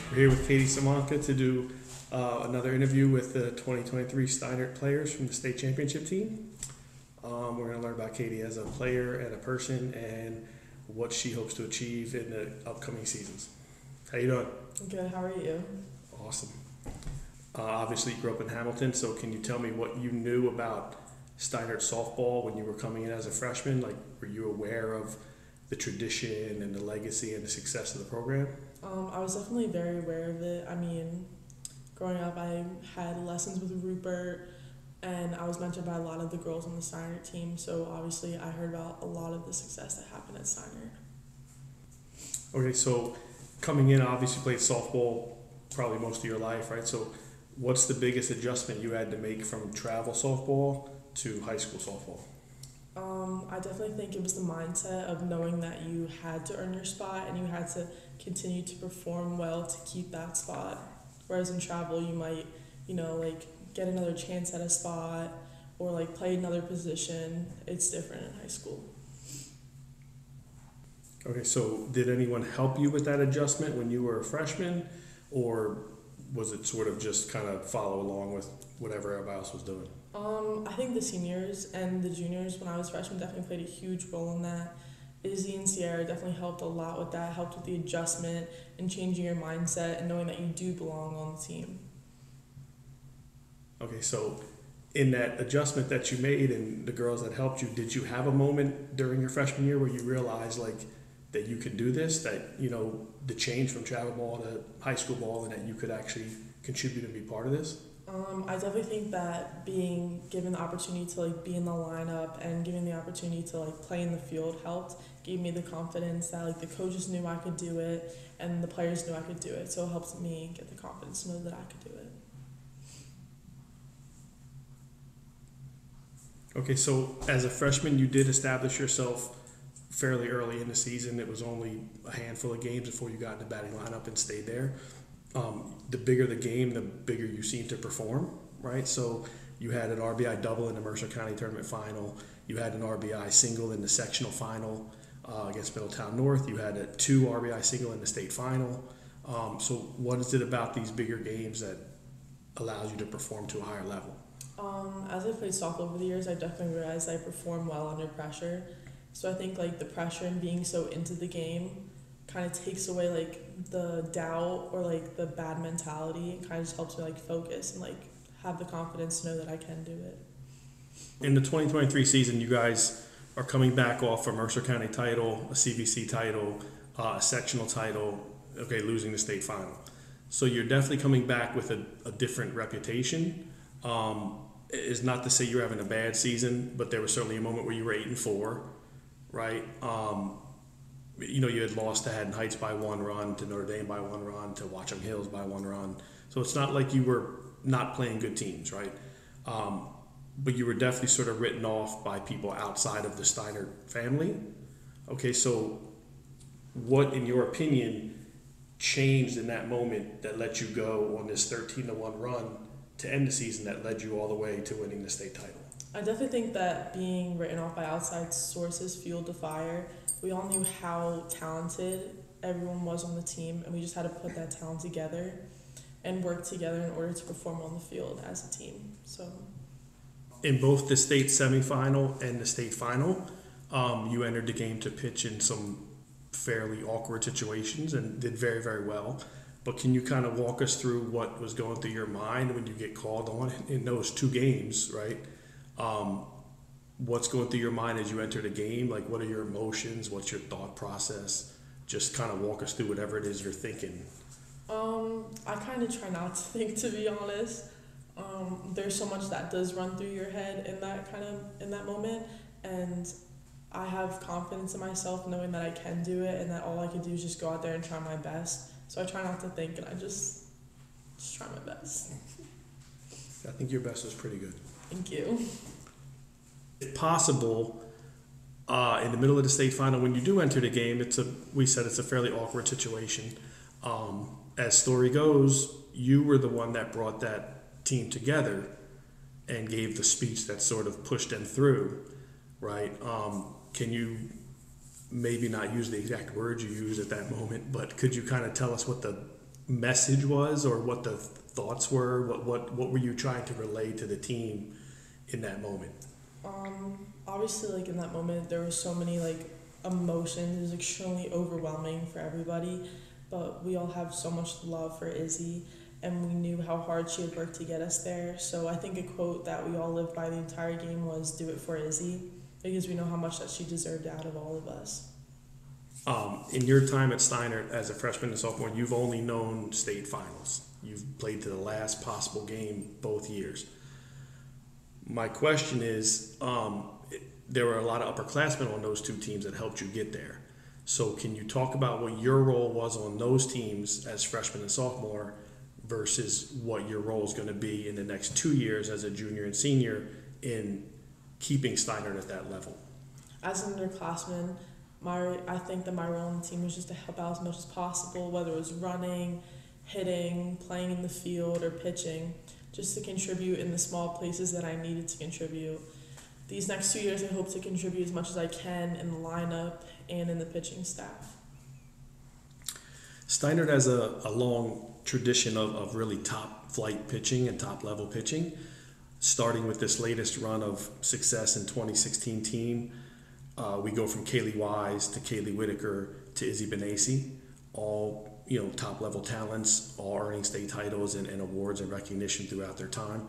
We're here with Katie Simonka to do another interview with the 2023 Steinert players from the state championship team. We're going to learn about Katie as a player and a person and what she hopes to achieve in the upcoming seasons. How you doing? Good, how are you? Awesome. Obviously you grew up in Hamilton, so can you tell me what you knew about Steinert Softball when you were coming in as a freshman? Like, were you aware of the tradition and the legacy and the success of the program? I was definitely very aware of it. I mean, growing up, I had lessons with Rupert, and I was mentored by a lot of the girls on the Steinert team, so obviously I heard about a lot of the success that happened at Steinert. Okay, so coming in, obviously played softball probably most of your life, right? So what's the biggest adjustment you had to make from travel softball to high school softball? I definitely think it was the mindset of knowing that you had to earn your spot and you had to continue to perform well to keep that spot. Whereas in travel, you might, get another chance at a spot or play another position. It's different in high school. Okay, so did anyone help you with that adjustment when you were a freshman, or was it sort of just kind of follow along with whatever everybody else was doing? I think the seniors and the juniors when I was freshman definitely played a huge role in that. Izzy and Sierra definitely helped a lot with that, helped with the adjustment and changing your mindset and knowing that you do belong on the team. Okay, so in that adjustment that you made and the girls that helped you, did you have a moment during your freshman year where you realized that you could do this, that, the change from travel ball to high school ball, and that you could actually contribute and be part of this? I definitely think that being given the opportunity to be in the lineup and given the opportunity to play in the field helped, gave me the confidence that the coaches knew I could do it and the players knew I could do it. So it helped me get the confidence to know that I could do it. Okay, so as a freshman, you did establish yourself fairly early in the season. It was only a handful of games before you got in the batting lineup and stayed there. The bigger the game, the bigger you seem to perform, right? So you had an RBI double in the Mercer County Tournament Final. You had an RBI single in the sectional final against Middletown North. You had a 2 RBI single in the state final. So what is it about these bigger games that allows you to perform to a higher level? As I played softball over the years, I definitely realized I perform well under pressure. So I think the pressure and being so into the game kind of takes away the doubt or the bad mentality, and kind of just helps me focus and have the confidence to know that I can do it. In the 2023 season, you guys are coming back off a Mercer County title, a CBC title, a sectional title, okay, losing the state final. So you're definitely coming back with a different reputation. It's not to say you're having a bad season, but there was certainly a moment where you were 8-4, right? You had lost to Haddon Heights by 1 run, to Notre Dame by 1 run, to Watchung Hills by 1 run. So it's not like you were not playing good teams, right? But you were definitely sort of written off by people outside of the Steinert family. Okay, so what, in your opinion, changed in that moment that let you go on this 13-1 run to end the season that led you all the way to winning the state title? I definitely think that being written off by outside sources fueled the fire. We all knew how talented everyone was on the team, and we just had to put that talent together and work together in order to perform on the field as a team. So, in both the state semifinal and the state final, you entered the game to pitch in some fairly awkward situations and did very, very well. But can you kind of walk us through what was going through your mind when you get called on in those 2 games, right? What's going through your mind as you enter the game? What are your emotions? What's your thought process? Just kind of walk us through whatever it is you're thinking. I kind of try not to think, to be honest. There's so much that does run through your head in that moment, and I have confidence in myself knowing that I can do it and that all I can do is just go out there and try my best. So I try not to think, and I just try my best. I think your best was pretty good. Thank you. If possible, in the middle of the state final, when you do enter the game, we said it's a fairly awkward situation. As story goes, you were the one that brought that team together and gave the speech that sort of pushed them through, right? Can you maybe not use the exact words you used at that moment, but could you kind of tell us what the message was, or what the thoughts were? What were you trying to relay to the team in that moment? Obviously, like in that moment, there were so many like emotions. It was extremely overwhelming for everybody, but we all have so much love for Izzy, and we knew how hard she had worked to get us there. So I think a quote that we all lived by the entire game was "Do it for Izzy," because we know how much that she deserved out of all of us. In your time at Steinert as a freshman and sophomore, you've only known state finals. You've played to the last possible game both years. My question is, there were a lot of upperclassmen on those two teams that helped you get there. So can you talk about what your role was on those teams as freshman and sophomore versus what your role is going to be in the next 2 years as a junior and senior in keeping Steinert at that level? As an underclassman, I think that my role on the team was just to help out as much as possible, whether it was running, hitting, playing in the field, or pitching, just to contribute in the small places that I needed to contribute. These next 2 years, I hope to contribute as much as I can in the lineup and in the pitching staff. Steinert has a long tradition of really top flight pitching and top level pitching, starting with this latest run of success in 2016 team. We go from Kaylee Wise to Kaylee Whitaker to Izzy Benacy, all top level talents, all earning state titles and awards and recognition throughout their time.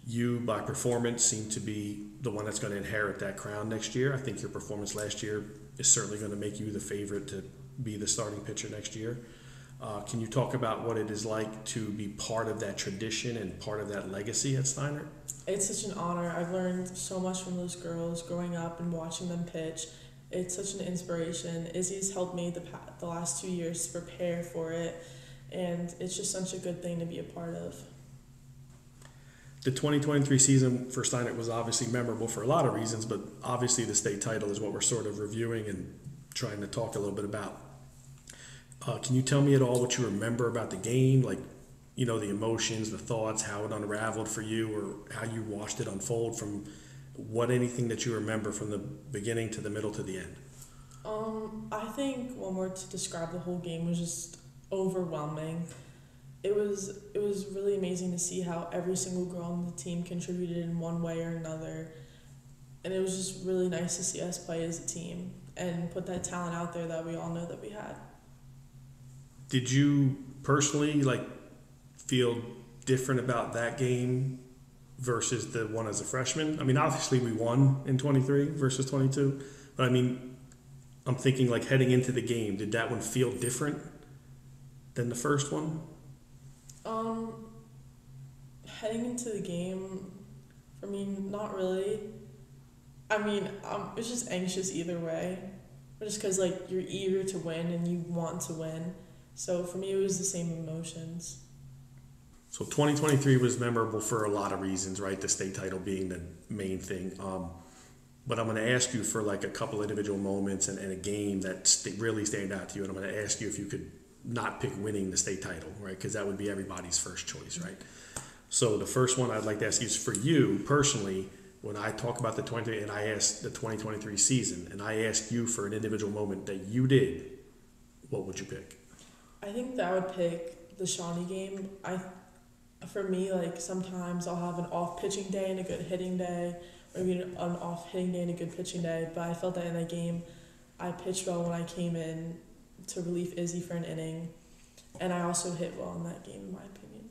You, by performance, seem to be the one that's going to inherit that crown next year. I think your performance last year is certainly going to make you the favorite to be the starting pitcher next year. Can you talk about what it is like to be part of that tradition and part of that legacy at Steinert? It's such an honor. I've learned so much from those girls growing up and watching them pitch. It's such an inspiration. Izzy's helped me the last 2 years to prepare for it, and it's just such a good thing to be a part of. The 2023 season for Steinert was obviously memorable for a lot of reasons, but obviously the state title is what we're sort of reviewing and trying to talk a little bit about. Can you tell me at all what you remember about the game, like, the emotions, the thoughts, how it unraveled for you, or how you watched it unfold from anything that you remember from the beginning to the middle to the end? I think one word to describe the whole game was just overwhelming. It was really amazing to see how every single girl on the team contributed in one way or another, and it was just really nice to see us play as a team and put that talent out there that we all know that we had. Did you personally feel different about that game versus the one as a freshman? I mean, obviously we won in 23 versus 22, but I mean, I'm thinking heading into the game, did that one feel different than the first one? Heading into the game, for me, not really. I mean, it's just anxious either way, just because you're eager to win and you want to win. So for me, it was the same emotions. So 2023 was memorable for a lot of reasons, right? The state title being the main thing. But I'm going to ask you for a couple individual moments and a game that really stand out to you. And I'm going to ask you if you could not pick winning the state title, right? Because that would be everybody's first choice, right? So the first one I'd like to ask you is for you personally. When I talk about the 20 and I ask the 2023 season, and I ask you for an individual moment that you did, what would you pick? I think that I would pick the Shawnee game. For me, sometimes I'll have an off pitching day and a good hitting day, or maybe an off hitting day and a good pitching day. But I felt that in that game, I pitched well when I came in to relieve Izzy for an inning, and I also hit well in that game, in my opinion.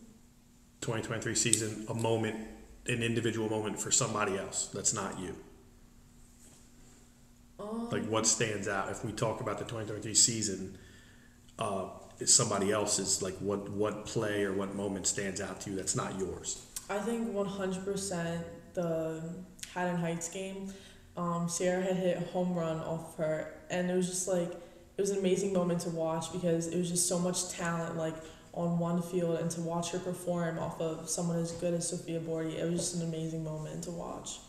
2023 season, a moment, an individual moment for somebody else that's not you. What stands out if we talk about the 2023 season? Somebody else's, what play or what moment stands out to you that's not yours? I think 100% the Haddon Heights game. Sierra had hit a home run off of her, and it was just it was an amazing moment to watch because it was just so much talent on one field, and to watch her perform off of someone as good as Sophia Bordy, it was just an amazing moment to watch.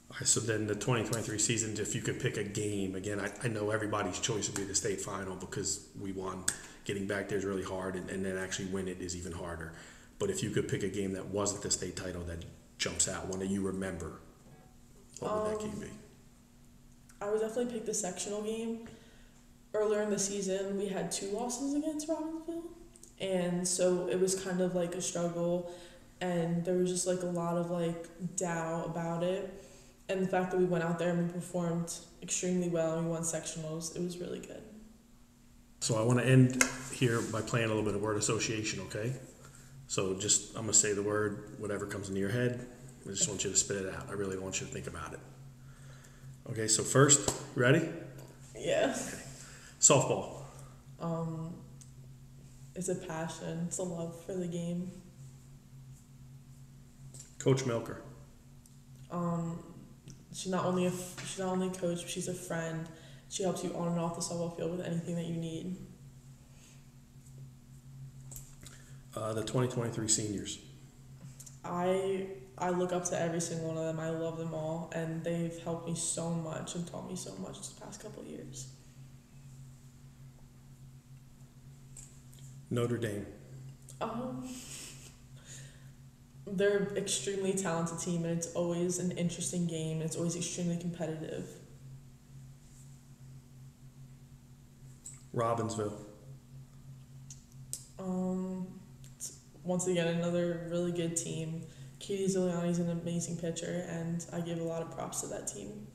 All right, so then the 2023 season, if you could pick a game, again, I know everybody's choice would be the state final because we won. Getting back there is really hard, and then actually win it is even harder. But if you could pick a game that wasn't the state title that jumps out, one that you remember, what would that game be? I would definitely pick the sectional game. Earlier in the season, we had 2 losses against Robbinsville, And so it was kind of like a struggle, and there was just like a lot of like doubt about it. And the fact that we went out there and we performed extremely well and we won sectionals, it was really good. So I want to end here by playing a little bit of word association, okay? So just, I'm going to say the word, whatever comes into your head. I just want you to spit it out. I really want you to think about it. Okay, so first, you ready? Yeah. Softball. It's a passion. It's a love for the game. Coach Milker. She's not only a coach, but she's a friend. She helps you on and off the softball field with anything that you need. The 2023 seniors. I look up to every single one of them. I love them all, and they've helped me so much and taught me so much the past couple of years. Notre Dame. They're an extremely talented team, and it's always an interesting game, and it's always extremely competitive. Robbinsville. It's once again another really good team. Katie Ziliani's an amazing pitcher, and I give a lot of props to that team.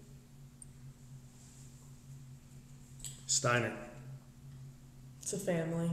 Steinert. It's a family.